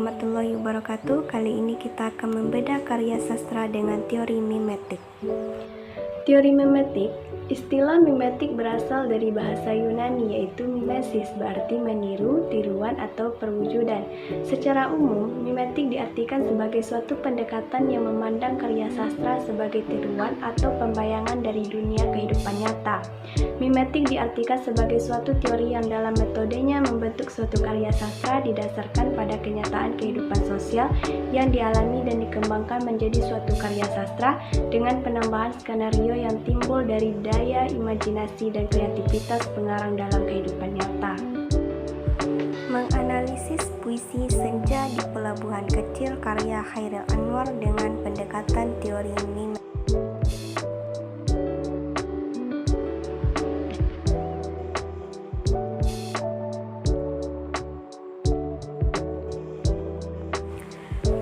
warahmatullahi wabarakatuh. Kali ini kita akan membedah karya sastra dengan teori mimetik. Teori mimetik, istilah mimetik berasal dari bahasa Yunani yaitu mimesis, berarti meniru, tiruan atau perwujudan. Secara umum, mimetik diartikan sebagai suatu pendekatan yang memandang karya sastra sebagai tiruan atau pembayangan dari dunia kehidupan nyata. Mimetik diartikan sebagai suatu teori yang dalam metodenya membentuk suatu karya sastra didasarkan pada kenyataan kehidupan sosial yang dialami dan dikembangkan menjadi suatu karya sastra dengan penambahan skenario yang timbul dari daya imajinasi dan kreativitas pengarang dalam kehidupan nyata. Menganalisis puisi Senja di Pelabuhan Kecil karya Chairil Anwar dengan pendekatan teori mimetik.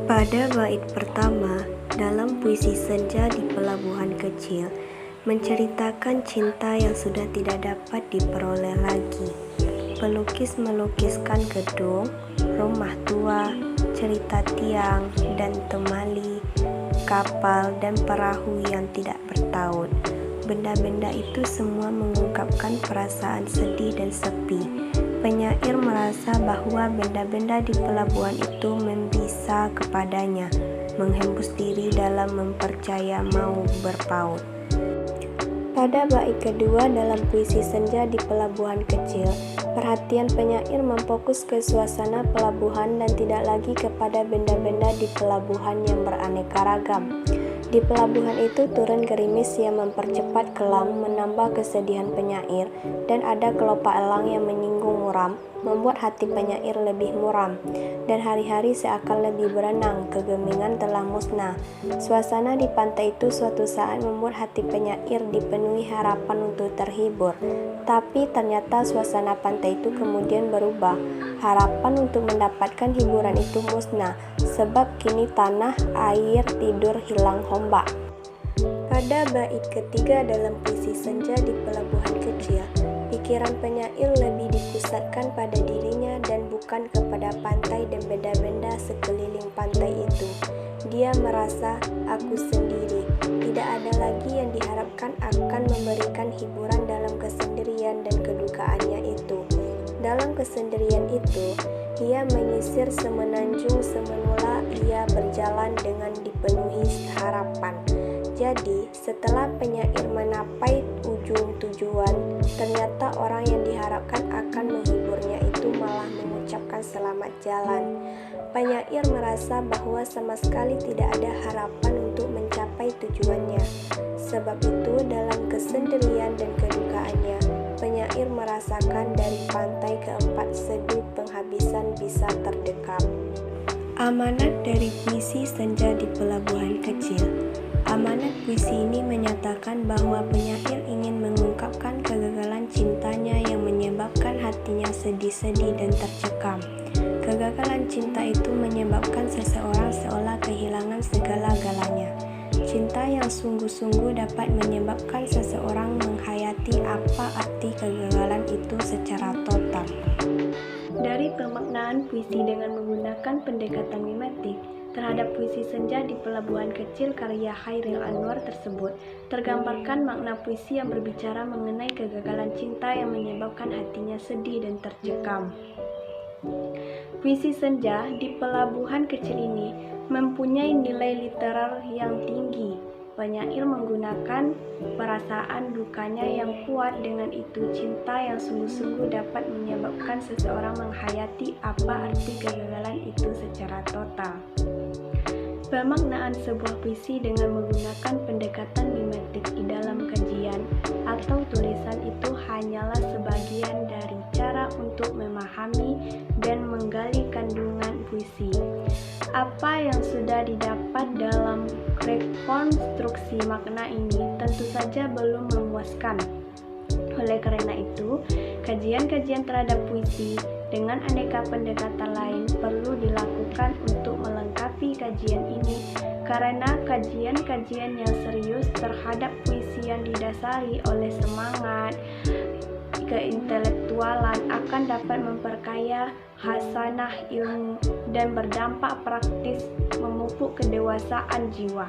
Pada bait pertama, dalam puisi Senja di Pelabuhan Kecil, menceritakan cinta yang sudah tidak dapat diperoleh lagi. Pelukis melukiskan gedung, rumah tua, cerita tiang dan temali, kapal dan perahu yang tidak bertaut. Benda-benda itu semua mengungkapkan perasaan sedih dan sepi. Penyair merasa bahwa benda-benda di pelabuhan itu membisa kepadanya, menghembus diri dalam mempercaya mau berpaut. Pada bait kedua dalam puisi Senja di Pelabuhan Kecil, perhatian penyair memfokus ke suasana pelabuhan dan tidak lagi kepada benda-benda di pelabuhan yang beraneka ragam. Di pelabuhan itu turun gerimis yang mempercepat kelam, menambah kesedihan penyair, dan ada kelopak elang yang menyinggung muram, membuat hati penyair lebih muram, dan hari-hari seakan lebih berenang, kegemingan telah musnah. Suasana di pantai itu suatu saat membuat hati penyair dipenuhi harapan untuk terhibur, tapi ternyata suasana pantai itu kemudian berubah. Harapan untuk mendapatkan hiburan itu musnah, sebab kini tanah, air, tidur hilang ombak. Pada bait ketiga dalam puisi Senja di Pelabuhan Kecil, pikiran penyair lebih dipusatkan pada dirinya dan bukan kepada pantai dan benda-benda sekeliling pantai itu. Dia merasa, aku sendiri, tidak ada lagi yang diharapkan akan memberikan hiburan dalam kesendirian dan kedukaannya itu. Dalam kesendirian itu, ia menyisir semenanjung semenula ia berjalan dengan dipenuhi harapan. Jadi, setelah penyair menapai ujung tujuan, ternyata orang yang diharapkan akan menghiburnya itu malah mengucapkan selamat jalan. Penyair merasa bahwa sama sekali tidak ada harapan untuk mencapai tujuannya. Sebab itu, dalam kesendirian dan kedukaannya, penyair merasakan dari pantai keempat seduh penghabisan bisa terdekap. Amanat dari puisi Senja di Pelabuhan Kecil. Amanat puisi ini menyatakan bahwa penyair ingin mengungkapkan kegagalan cintanya yang menyebabkan hatinya sedih-sedih dan tercekam. Kegagalan cinta itu menyebabkan seseorang seolah kehilangan segala-galanya. Cinta yang sungguh-sungguh dapat menyebabkan seseorang menghayati apa arti kegagalan itu secara total. Dari pemaknaan puisi dengan menggunakan pendekatan mimetik terhadap puisi Senja di Pelabuhan Kecil karya Chairil Anwar tersebut, tergambarkan makna puisi yang berbicara mengenai kegagalan cinta yang menyebabkan hatinya sedih dan tercekam. Puisi Senja di Pelabuhan Kecil ini mempunyai nilai literar yang tinggi. Penyair menggunakan perasaan dukanya yang kuat, dengan itu cinta yang sungguh-sungguh dapat menyebabkan seseorang menghayati apa arti kegagalan itu secara total. Pemaknaan sebuah puisi dengan menggunakan pendekatan mimetik di dalam kajian atau tulisan itu hanyalah sebagian dari cara untuk memahami dan menggali kandungan puisi. Apa yang sudah didapat dalam rekonstruksi makna ini tentu saja belum memuaskan. Oleh karena itu, kajian-kajian terhadap puisi dengan aneka pendekatan lain perlu dilakukan untuk melengkapi kajian ini, karena kajian-kajian yang serius terhadap puisi yang didasari oleh semangat keintelektualan akan dapat memperkaya khasanah ilmu dan berdampak praktis memupuk kedewasaan jiwa.